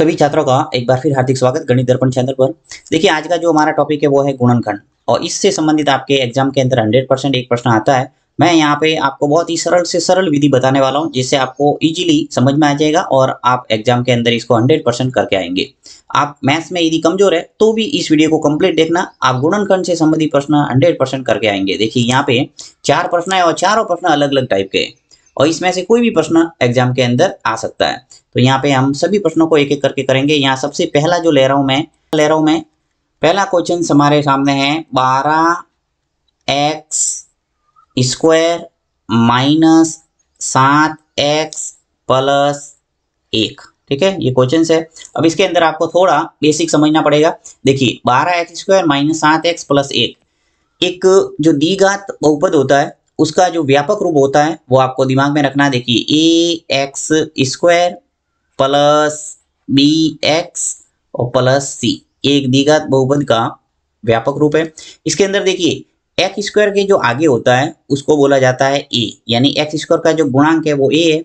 सभी छात्रों का एक बार फिर हार्दिक स्वागत गणित दर्पण चैनल पर। देखिए आज का जो हमारा टॉपिक है वो है गुणनखंड और इससे संबंधित आपके एग्जाम के अंदर 100% एक प्रश्न आता है। मैं यहाँ पे आपको बहुत ही सरल से सरल विधि बताने वाला हूँ जिससे आपको इजीली समझ में आ जाएगा और आप एग्जाम के अंदर इसको 100% करके आएंगे। आप मैथ्स में यदि कमजोर है तो भी इस वीडियो को कंप्लीट देखना, आप गुणनखंड से संबंधित प्रश्न 100% करके आएंगे। देखिए यहाँ पे 4 प्रश्न है और चारों प्रश्न अलग अलग टाइप के हैं और इसमें से कोई भी प्रश्न एग्जाम के अंदर आ सकता है। तो यहाँ पे हम सभी प्रश्नों को एक एक करके करेंगे। यहाँ सबसे पहला जो ले रहा हूं मैं पहला क्वेश्चन हमारे सामने है 12x square minus 7x plus 1। ठीक है, ये क्वेश्चन है। अब इसके अंदर आपको थोड़ा बेसिक समझना पड़ेगा। देखिए 12x square minus 7x plus 1 एक जो द्विघात बहुपद होता है उसका जो व्यापक रूप होता है वो आपको दिमाग में रखना है। देखिए ax square plus b x और प्लस सी एक द्विघात बहुपद का व्यापक रूप है। इसके अंदर देखिए एक्स स्क्वायर के जो आगे होता है उसको बोला जाता है ए, यानी एक्स स्क्वायर का जो गुणांक है वो ए है,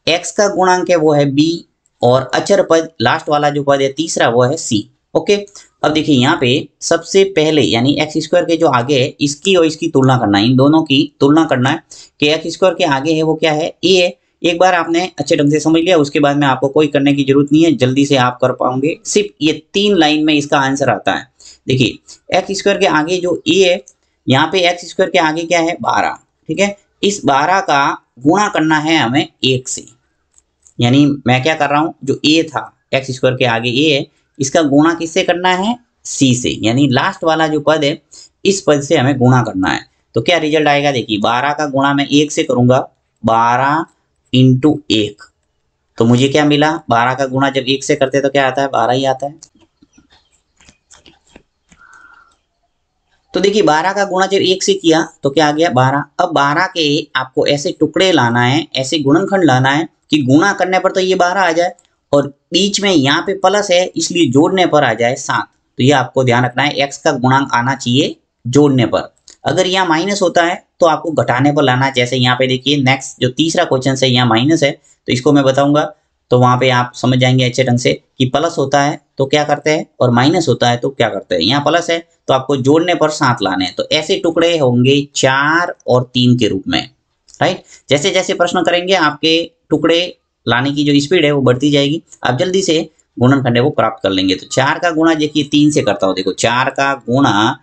एक्स का गुणांक है वो है बी और अचर पद लास्ट वाला जो पद है तीसरा वो है सी। ओके, अब देखिए यहाँ पे सबसे पहले यानी एक्स स्क्वायर के जो आगे है इसकी और इसकी तुलना करना है, इन दोनों की तुलना करना है कि एक्स स्क्वायर के आगे है वो क्या है, ए है। एक बार आपने अच्छे ढंग से समझ लिया उसके बाद में आपको कोई करने की जरूरत नहीं है, जल्दी से आप कर पाओगे। सिर्फ ये 3 लाइन में इसका आंसर आता है। देखिए एक्स स्क्वायर के आगे जो ए है, यहाँ पे एक्स स्क्वायर के आगे क्या है 12। ठीक है, इस 12 का गुणा करना है हमें 1 से, यानी मैं क्या कर रहा हूँ, जो ए था एक्स स्क्वायर के आगे ए है इसका गुणा किससे करना है, सी से, यानी लास्ट वाला जो पद है इस पद से हमें गुणा करना है। तो क्या रिजल्ट आएगा, देखिए 12 का गुणा मैं 1 से करूंगा, 12 इंटू 1, तो मुझे क्या मिला, 12 का गुणा जब 1 से करते तो क्या आता है, 12 ही आता है। तो देखिए 12 का गुणा जब 1 से किया तो क्या आ गया 12। अब 12 के आपको ऐसे टुकड़े लाना है, ऐसे गुणनखंड लाना है कि गुणा करने पर तो ये 12 आ जाए और बीच में यहाँ पे प्लस है इसलिए जोड़ने पर आ जाए 7। तो ये आपको ध्यान रखना है, एक्स का गुणांक आना चाहिए जोड़ने पर। अगर यहाँ माइनस होता है तो आपको घटाने पर लाना है। जैसे यहाँ पे देखिए नेक्स्ट जो तीसरा क्वेश्चन है यहाँ माइनस है तो इसको मैं बताऊंगा तो वहां पे आप समझ जाएंगे अच्छे ढंग से कि प्लस होता है तो क्या करते हैं और माइनस होता है तो क्या करते हैं। यहाँ प्लस है तो आपको जोड़ने पर 7 लाने हैं। तो ऐसे टुकड़े होंगे 4 और 3 के रूप में, राइट। जैसे जैसे प्रश्न करेंगे आपके टुकड़े लाने की जो स्पीड है वो बढ़ती जाएगी, आप जल्दी से गुणनखंड है वो प्राप्त कर लेंगे। तो 4 का गुणा देखिए 3 से करता हूँ, देखो 4 का गुणा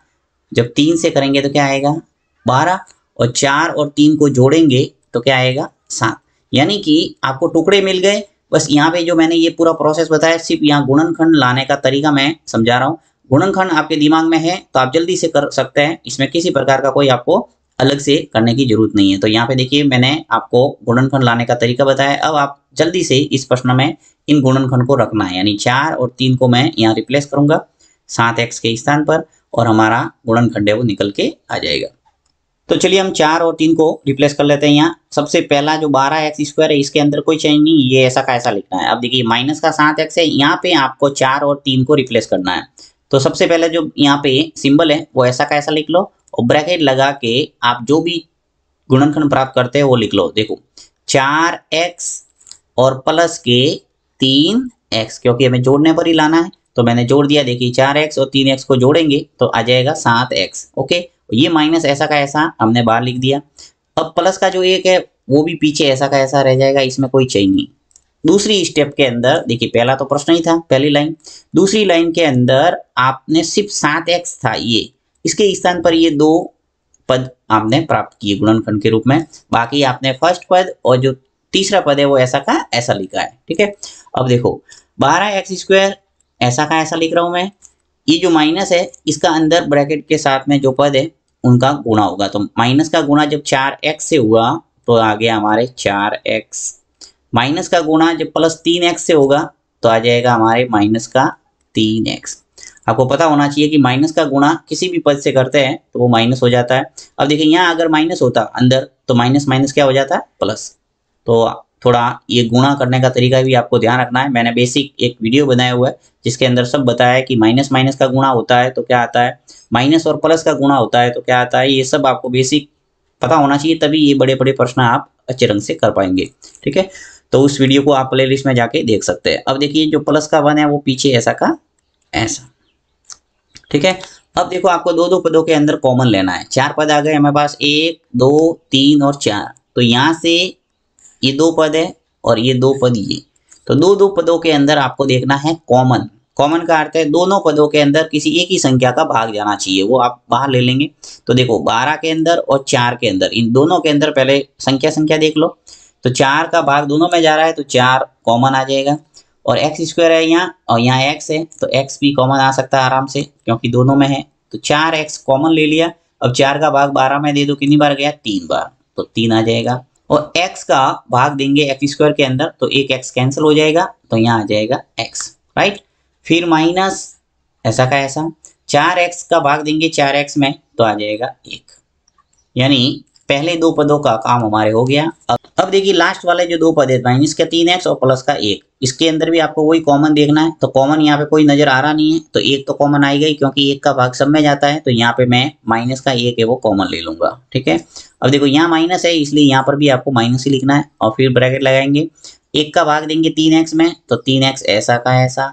जब 3 से करेंगे तो क्या आएगा 12 और 4 और 3 को जोड़ेंगे तो क्या आएगा 7, यानी कि आपको टुकड़े मिल गए। बस यहाँ पे जो मैंने ये पूरा प्रोसेस बताया सिर्फ यहाँ गुणनखंड लाने का तरीका मैं समझा रहा हूँ। गुणनखंड आपके दिमाग में है तो आप जल्दी से कर सकते हैं, इसमें किसी प्रकार का कोई आपको अलग से करने की जरूरत नहीं है। तो यहाँ पे देखिए मैंने आपको गुणनखंड लाने का तरीका बताया, अब आप जल्दी से इस प्रश्न में इन गुणनखंड को रखना है, यानी 4 और 3 को मैं यहाँ रिप्लेस करूंगा 7x के स्थान पर और हमारा गुणनखंड है वो निकल के आ जाएगा। तो चलिए हम 4 और 3 को रिप्लेस कर लेते हैं। यहाँ सबसे पहला जो 12x स्क्वायर है इसके अंदर कोई चेंज नहीं, ये ऐसा का ऐसा लिखना है। अब देखिए माइनस का 7x है, यहाँ पे आपको 4 और 3 को रिप्लेस करना है। तो सबसे पहले जो यहाँ पे सिंबल है वो ऐसा का ऐसा लिख लो और ब्रैकेट लगा के आप जो भी गुणनखंड प्राप्त करते हैं वो लिख लो। देखो 4x और प्लस के 3x, क्योंकि हमें जोड़ने पर ही लाना है तो मैंने जोड़ दिया। देखिए 4x और 3x को जोड़ेंगे तो आ जाएगा 7x। ओके, ये माइनस ऐसा का ऐसा हमने बाहर लिख दिया। अब प्लस का जो 1 है वो भी पीछे ऐसा का ऐसा रह जाएगा, इसमें कोई चेंज नहीं। दूसरी स्टेप के अंदर देखिए पहला तो प्रश्न ही था पहली लाइन, दूसरी लाइन के अंदर आपने सिर्फ 7x था ये, इसके स्थान पर ये 2 पद आपने प्राप्त किए गुणनखंड के रूप में। बाकी आपने फर्स्ट पद और जो तीसरा पद है वो ऐसा का ऐसा लिखा है। ठीक है, अब देखो 12x स्क्वायर ऐसा का ऐसा लिख रहा हूं मैं, ये जो माइनस है इसका अंदर ब्रैकेट के साथ में जो पद है उनका गुणा होगा। तो माइनस का गुणा जब 4x से हुआ तो आ गया हमारे 4x, माइनस का गुणा जब प्लस 3x से होगा तो आ जाएगा हमारे माइनस का 3x। आपको पता होना चाहिए कि माइनस का गुणा किसी भी पद से करते हैं तो वो माइनस हो जाता है। अब देखिए यहाँ अगर माइनस होता अंदर तो माइनस माइनस क्या हो जाता है प्लस। तो थोड़ा ये गुणा करने का तरीका भी आपको ध्यान रखना है। मैंने बेसिक एक वीडियो बनाया हुआ है जिसके अंदर सब बताया है कि माइनस माइनस का गुणा होता है तो क्या आता है, माइनस और प्लस का गुणा होता है तो क्या आता है, ये सब आपको बेसिक पता होना चाहिए, तभी ये बड़े बड़े प्रश्न आप अच्छे ढंग से कर पाएंगे। ठीक है, तो उस वीडियो को आप प्लेलिस्ट में जाके देख सकते हैं। अब देखिए जो प्लस का 1 है वो पीछे ऐसा का ऐसा, ठीक है। अब देखो आपको दो दो पदों के अंदर कॉमन लेना है। 4 पद आ गए हमारे पास, 1 2 3 और 4। तो यहाँ से ये 2 पद है और ये 2 पद ये, तो दो दो पदों के अंदर आपको देखना है कॉमन। कॉमन का अर्थ है दोनों पदों के अंदर किसी एक ही संख्या का भाग जाना चाहिए, वो आप बाहर ले लेंगे। तो देखो 12 के अंदर और 4 के अंदर, इन दोनों के अंदर पहले संख्या देख लो। तो 4 का भाग दोनों में जा रहा है तो 4 कॉमन आ जाएगा, और एक्स स्क्वायर है यहाँ और यहाँ एक्स है तो एक्स भी कॉमन आ सकता है आराम से क्योंकि दोनों में है। तो 4x कॉमन ले लिया। अब 4 का भाग 12 में दे दो, कितनी बार गया 3 बार, तो 3 आ जाएगा। और x का भाग देंगे एक्स स्क्वायर के अंदर तो एक x कैंसिल हो जाएगा तो यहाँ आ जाएगा x, राइट। फिर माइनस ऐसा का ऐसा, 4x का भाग देंगे 4x में तो आ जाएगा 1। यानी पहले दो पदों का काम हमारे हो गया। अब देखिए लास्ट वाले जो दो पद है माइनस का 3x और प्लस का 1, इसके अंदर भी आपको वही कॉमन देखना है। तो कॉमन यहाँ पे कोई नजर आ रहा नहीं है तो 1 तो कॉमन आई गई क्योंकि 1 का भाग सब में जाता है, तो यहाँ पे मैं माइनस का 1 है वो कॉमन ले लूंगा, ठीक है। अब देखो यहाँ माइनस है इसलिए यहाँ पर भी आपको माइनस ही लिखना है और फिर ब्रैकेट लगाएंगे। 1 का भाग देंगे 3x में तो 3x ऐसा का ऐसा।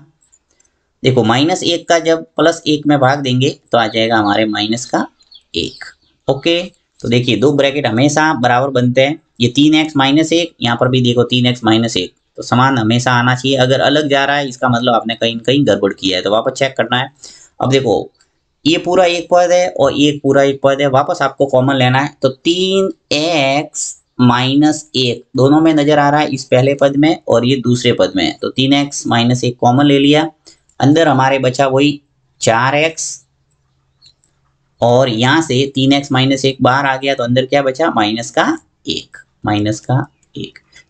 देखो -1 का जब +1 में भाग देंगे तो आ जाएगा हमारे -1, ओके। तो देखिए दो ब्रैकेट हमेशा बराबर बनते हैं। ये 3x -1, यहाँ पर भी देखो 3x -1, तो समान हमेशा आना चाहिए। अगर अलग जा रहा है इसका मतलब आपने कहीं न कहीं गड़बड़ किया है, तो वापस चेक करना है। अब देखो ये पूरा एक पद है और ये पूरा एक पद है, वापस आपको कॉमन लेना है। तो 3x -1 दोनों में नजर आ रहा है, इस पहले पद में और ये दूसरे पद में। तो 3x -1 कॉमन ले लिया, अंदर हमारे बचा वही 4x और यहाँ से 3x -1 बाहर आ गया तो अंदर क्या बचा -1।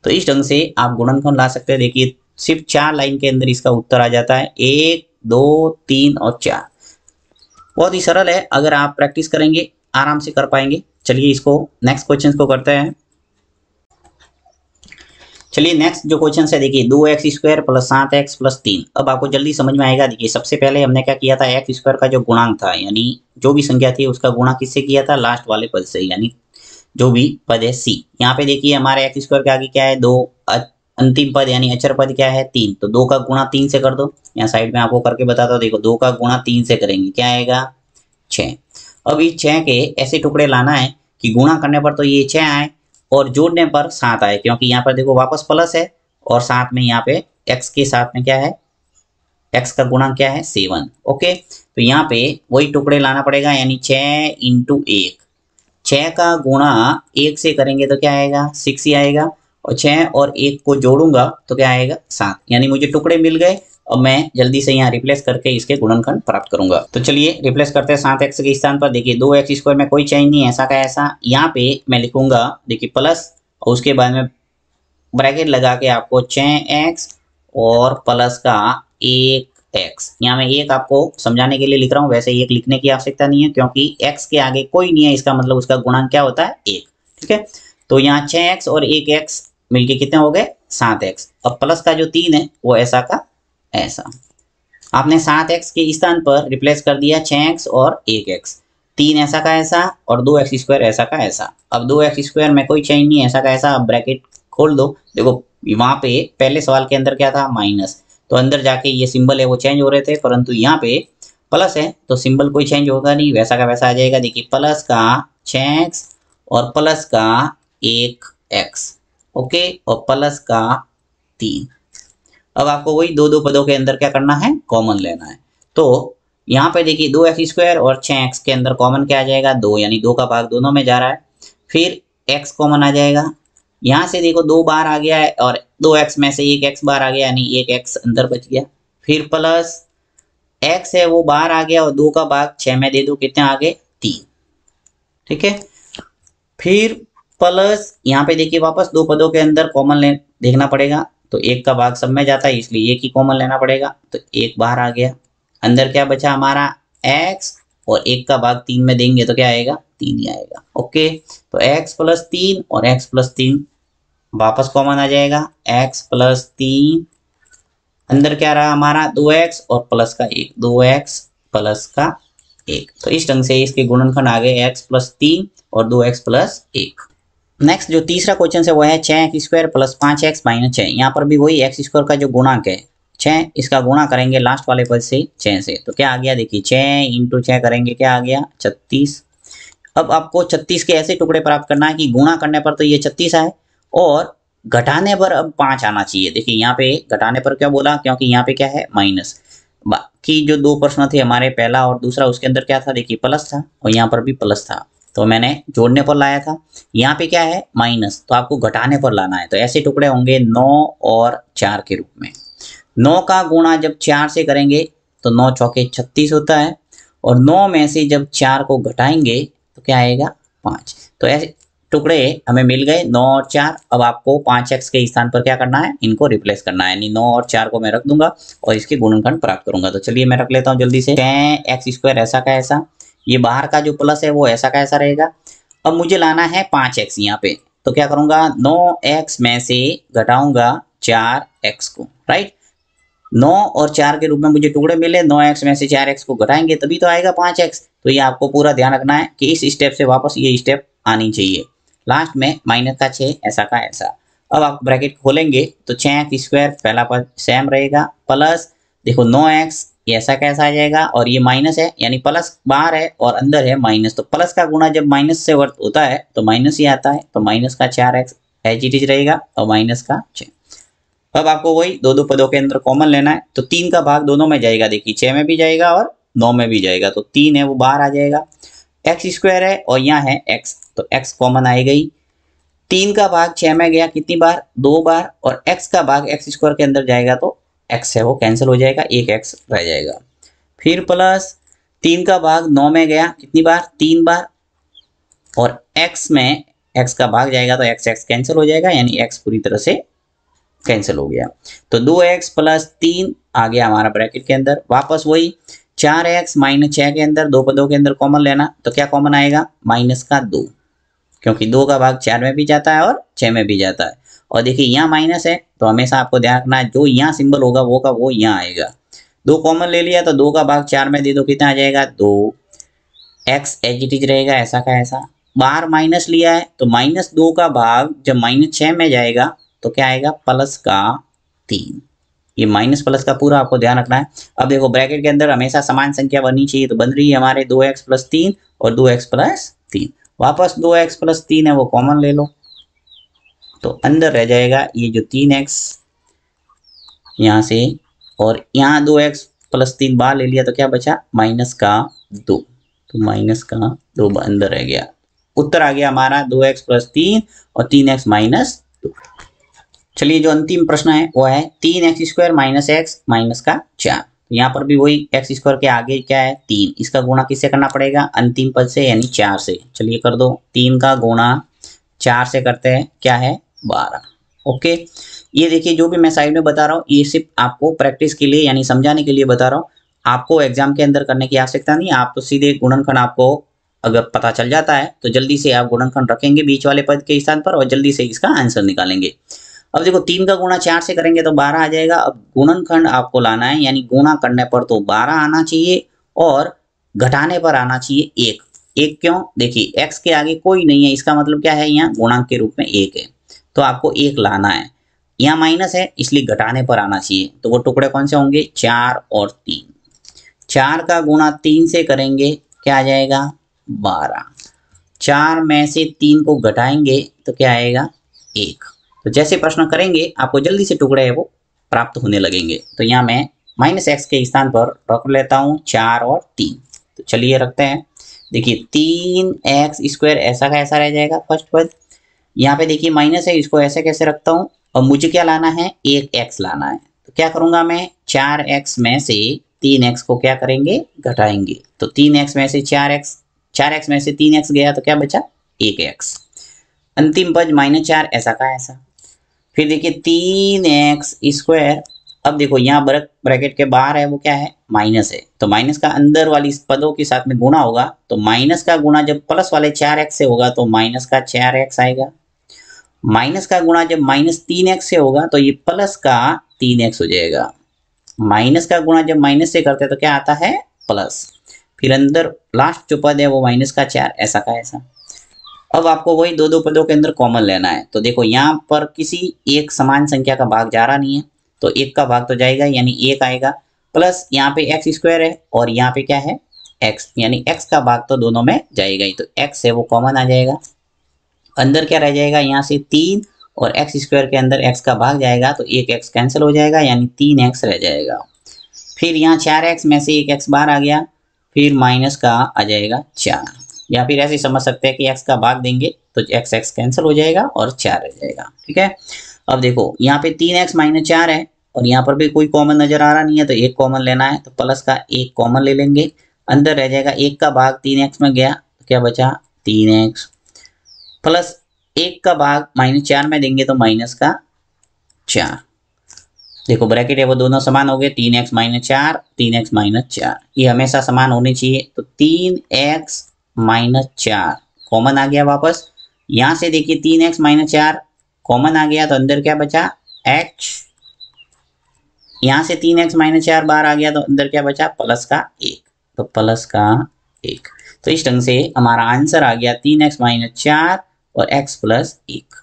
तो इस ढंग से आप गुणनखंड ला सकते हैं। देखिए सिर्फ 4 लाइन के अंदर इसका उत्तर आ जाता है, 1 2 3 और 4। बहुत ही सरल है, अगर आप प्रैक्टिस करेंगे आराम से कर पाएंगे। चलिए इसको नेक्स्ट क्वेश्चन को करते हैं। चलिए नेक्स्ट जो क्वेश्चन है देखिए 2x² + 7x + 3। अब आपको जल्दी समझ में आएगा। देखिए सबसे पहले हमने क्या किया था, x² का जो गुणांक था यानी जो भी संख्या थी उसका गुणा किससे किया था, लास्ट वाले पद से, यानी जो भी पद है c। यहाँ पे देखिए हमारे x² के आगे क्या है 2, अंतिम पद यानी अचर पद क्या है 3, तो 2 का गुणा 3 से कर दो। यहाँ साइड में आपको करके बताता हूँ, देखो 2 का गुणा 3 से करेंगे क्या आएगा 6। अब इस 6 के ऐसे टुकड़े लाना है कि गुणा करने पर तो ये 6 आए और जोड़ने पर 7 आए, क्योंकि यहाँ पर देखो वापस प्लस है और साथ में यहाँ पे x के साथ में क्या है, x का गुणा क्या है 7, ओके। तो यहाँ पे वही टुकड़े लाना पड़ेगा, यानी 6 × 1, 6 का गुणा 1 से करेंगे तो क्या आएगा 6 ही आएगा, और 6 और 1 को जोड़ूंगा तो क्या आएगा 7, यानी मुझे टुकड़े मिल गए। अब मैं जल्दी से यहाँ रिप्लेस करके इसके गुणनखंड प्राप्त करूंगा। तो चलिए रिप्लेस करते हैं 7x के स्थान पर। देखिए 2x² में कोई चेंज नहीं है, ऐसा का ऐसा। यहाँ पे मैं लिखूंगा देखिए प्लस और उसके बाद में ब्रैकेट लगा के आपको 6x और प्लस का 1x। यहाँ मैं 1 आपको समझाने के लिए लिख रहा हूँ, वैसे 1 लिखने की आवश्यकता नहीं है क्योंकि x के आगे कोई नहीं है, इसका मतलब उसका गुणांक क्या होता है 1, ठीक है। तो यहाँ 6x और 1x मिलके कितने हो गए 7x। अब प्लस का जो 3 है वो ऐसा का ऐसा, आपने 7x के स्थान पर रिप्लेस कर दिया 6x और 1x, 3 ऐसा का ऐसा और 2x² ऐसा का ऐसा। अब 2x² में कोई चेंज नहीं है, ऐसा का ऐसा। अब ब्रैकेट खोल दो, देखो वहां पे पहले सवाल के अंदर क्या था माइनस, तो अंदर जाके ये सिंबल है वो चेंज हो रहे थे, परंतु यहाँ पे प्लस है तो सिंबल कोई चेंज होगा नहीं, वैसा का वैसा आ जाएगा। देखिए प्लस का 6x और प्लस का 1x, ओके, और प्लस का 3। अब आपको वही दो दो पदों के अंदर क्या करना है कॉमन लेना है। तो यहाँ पे देखिए 2x² और 6x के अंदर कॉमन क्या आ जाएगा 2, यानी 2 का भाग दोनों में जा रहा है। फिर x कॉमन आ जाएगा, यहाँ से देखो 2 बार आ गया है और 2x में से 1x बार आ गया, यानी 1x अंदर बच गया। फिर प्लस x है वो बाहर आ गया और 2 का भाग 6 में दे दो, कितने आ गए 3, ठीक है। फिर प्लस यहाँ पे देखिए वापस दो पदों के अंदर कॉमन देखना पड़ेगा, तो 1 का भाग सब में जाता है इसलिए 1 ही कॉमन लेना पड़ेगा, तो 1 बाहर आ गया। अंदर क्या बचा हमारा x और 1 का भाग 3 में देंगे तो क्या आएगा 3 ही आएगा, ओके। तो x + 3 और x + 3 वापस कॉमन आ जाएगा, x + 3 अंदर क्या रहा हमारा 2x और प्लस का 1, 2x प्लस का 1। तो इस ढंग से इसके गुणनखंड आ गए x + 3 और 2x + 1। नेक्स्ट जो तीसरा क्वेश्चन है वो है 6x² प्लस 5x माइनस 6। यहाँ पर भी वही x² का जो गुणांक है 6, इसका गुणा करेंगे लास्ट वाले पद से 6 से, तो क्या आ गया देखिए 6 इंटू 6 करेंगे क्या आ गया 36। अब आपको 36 के ऐसे टुकड़े प्राप्त करना है कि गुणा करने पर तो ये 36 आए और घटाने पर अब 5 आना चाहिए। देखिए यहाँ पे घटाने पर क्या बोला, क्योंकि यहाँ पे क्या है माइनस। बाकी जो दो प्रश्न थे हमारे, पहला और दूसरा, उसके अंदर क्या था देखिए प्लस था और यहाँ पर भी प्लस था, तो मैंने जोड़ने पर लाया था। यहाँ पे क्या है माइनस, तो आपको घटाने पर लाना है। तो ऐसे टुकड़े होंगे 9 और 4 के रूप में। 9 का गुणा जब 4 से करेंगे तो 9 चौके 36 होता है और 9 में से जब 4 को घटाएंगे तो क्या आएगा 5। तो ऐसे टुकड़े हमें मिल गए 9 और 4। अब आपको 5x के स्थान पर क्या करना है, इनको रिप्लेस करना है, यानी 9 और 4 को मैं रख दूंगा और इसके गुणनखंड प्राप्त करूंगा। तो चलिए मैं रख लेता हूं जल्दी से। 10x² ऐसा का ऐसा, ये बाहर का जो प्लस है वो ऐसा का ऐसा रहेगा। अब मुझे लाना है 5x यहाँ पे, तो क्या करूंगा 9x में से घटाऊंगा 4x को, राइट। 9 और 4 के रूप में मुझे टुकड़े मिले, 9x में से 4x को घटाएंगे तभी तो आएगा 5x। तो ये आपको पूरा ध्यान रखना है कि इस स्टेप से वापस ये स्टेप आनी चाहिए। लास्ट में माइनस का 6 ऐसा का ऐसा। अब आप ब्रैकेट खोलेंगे तो 6x² पहला पद सेम रहेगा, प्लस देखो 9x ये ऐसा कैसा आ जाएगा और ये माइनस है, यानी प्लस बाहर है और अंदर है माइनस। तो प्लस का गुणा जब माइनस से वर्त होता है तो माइनस ही आता है, तो माइनस का 4x एज इट इज रहेगा और माइनस का 6। अब आपको वही दो पदों के अंदर कॉमन लेना है, तो 3 का भाग दोनों में जाएगा, देखिए 6 में भी जाएगा और 9 में भी जाएगा, तो 3 है वो बाहर आ जाएगा। x² है और यहाँ है x, तो x कॉमन आई गई। 3 का भाग 6 में गया कितनी बार, 2 बार, और x का भाग x² के अंदर जाएगा तो x है वो कैंसिल हो जाएगा, एक x रह जाएगा। फिर प्लस 3 का भाग 9 में गया कितनी बार, 3 बार, और x में x का भाग जाएगा तो x कैंसिल हो जाएगा, यानी x पूरी तरह से कैंसिल हो गया। तो 2x प्लस 3 आ गया हमारा ब्रैकेट के अंदर। वापस वही 4x माइनस 6 के अंदर दो पदों के अंदर कॉमन लेना, तो क्या कॉमन आएगा माइनस का 2, क्योंकि 2 का भाग 4 में भी जाता है और 6 में भी जाता है। और देखिए यहाँ माइनस है तो हमेशा आपको ध्यान रखना है जो यहाँ सिंबल होगा वो का वो यहाँ आएगा। 2 कॉमन ले लिया तो 2 का भाग 4 में दे दो कितना आ जाएगा 2, x एज इट इज रहेगा ऐसा का ऐसा। बाहर माइनस लिया है तो -2 का भाग जब -6 में जाएगा तो क्या आएगा प्लस का 3। ये माइनस प्लस का पूरा आपको ध्यान रखना है। अब देखो ब्रैकेट के अंदर हमेशा समान संख्या बननी चाहिए, तो बन रही है हमारे 2x प्लस 3 और 2x प्लस 3। वापस 2x प्लस 3 है वो कॉमन ले लो, तो अंदर रह जाएगा ये जो 3x यहाँ से, और यहाँ 2x प्लस 3 बाहर ले लिया तो क्या बचा माइनस का 2, तो माइनस का 2 अंदर रह गया। उत्तर आ गया हमारा 2x प्लस 3 और 3x माइनस 2। चलिए जो अंतिम प्रश्न है वो है 3x² माइनस x माइनस का 4। तो यहाँ पर भी वही x² के आगे क्या है 3, इसका गुणा किससे करना पड़ेगा अंतिम पद से यानी 4 से। चलिए कर दो, 3 का गुणा 4 से करते हैं क्या है 12। ओके, ये देखिए जो भी मैं साइड में बता रहा हूँ ये सिर्फ आपको प्रैक्टिस के लिए यानी समझाने के लिए बता रहा हूँ, आपको एग्जाम के अंदर करने की आवश्यकता नहीं। आप तो सीधे गुणनखंड आपको अगर पता चल जाता है तो जल्दी से आप गुणनखंड रखेंगे बीच वाले पद के स्थान पर और जल्दी से इसका आंसर निकालेंगे। अब देखो 3 का गुणा 4 से करेंगे तो 12 आ जाएगा। अब गुणनखंड आपको लाना है, यानी गुणा करने पर तो 12 आना चाहिए और घटाने पर आना चाहिए 1। 1 क्यों, देखिए x के आगे कोई नहीं है, इसका मतलब क्या है यहाँ गुणांक के रूप में 1 है, तो आपको 1 लाना है। यहाँ माइनस है इसलिए घटाने पर आना चाहिए, तो वो टुकड़े कौन से होंगे 4 और 3। 4 का गुणा 3 से करेंगे क्या आ जाएगा 12। 4 में से 3 को घटाएंगे तो क्या आएगा 1। तो जैसे प्रश्न करेंगे आपको जल्दी से टुकड़े है वो प्राप्त होने लगेंगे। तो यहाँ मैं -x के स्थान पर रख लेता हूँ 4 और 3। तो चलिए रखते हैं, देखिए 3x² ऐसा का ऐसा रह जाएगा फर्स्ट पद। यहाँ पे देखिए माइनस है, इसको ऐसे कैसे रखता हूँ, और मुझे क्या लाना है 1x लाना है। तो क्या करूँगा मैं 4x में से 3x को क्या करेंगे घटाएंगे, तो 3x में से 4x में से 3x गया तो क्या बचा 1x। अंतिम पद -4 ऐसा का ऐसा। फिर देखिए 3x²। अब देखो यहाँ ब्रैकेट के बाहर है वो क्या है माइनस है, तो माइनस का अंदर वाली पदों के साथ में गुणा होगा, तो माइनस का गुणा जब प्लस वाले 4x से होगा तो माइनस का 4x आएगा। माइनस का गुणा जब -3x से होगा तो ये प्लस का 3x हो जाएगा। माइनस का गुणा जब माइनस से करते हैं तो क्या आता है प्लस। फिर अंदर लास्ट जो पद है वो -4 ऐसा का ऐसा। अब आपको वही दो दो पदों के अंदर कॉमन लेना है। तो देखो यहाँ पर किसी एक समान संख्या का भाग जा रहा नहीं है, तो एक का भाग तो जाएगा, यानी एक आएगा, प्लस यहाँ पे एक्स स्क्वायर है और यहाँ पे क्या है एक्स, यानी एक्स का भाग तो दोनों में जाएगा ही, तो एक्स है वो कॉमन आ जाएगा। अंदर क्या रह जाएगा, यहाँ से 3 और एक्स स्क्वायर के अंदर एक्स का भाग जाएगा तो एक एक्स कैंसिल हो जाएगा, यानी 3x रह जाएगा। फिर यहाँ 4x में से एक एक्स बाहर आ गया, फिर माइनस का आ जाएगा 4, या फिर ऐसे समझ सकते हैं कि x का भाग देंगे तो x x कैंसिल हो जाएगा और 4 रह जाएगा। ठीक है, अब देखो यहाँ पे 3x माइनस 4 है और यहाँ पर भी कोई कॉमन नजर आ रहा नहीं है, तो एक कॉमन लेना है, तो प्लस का एक कॉमन ले लेंगे, अंदर रह जाएगा एक का भाग 3x में गया, तो क्या बचा 3x, प्लस एक का भाग -4 में देंगे तो माइनस का 4। देखो ब्रैकेट है वो दोनों समान हो गए, 3x माइनस 4, 3x माइनस 4, ये हमेशा समान होने चाहिए। तो 3x माइनस 4 कॉमन आ गया वापस, यहां से देखिए 3x माइनस 4 कॉमन आ गया, तो अंदर क्या बचा x, यहां से 3x माइनस 4 बाहर आ गया, तो अंदर क्या बचा प्लस का 1, तो प्लस का 1। तो इस ढंग से हमारा आंसर आ गया 3x माइनस 4 और x प्लस 1।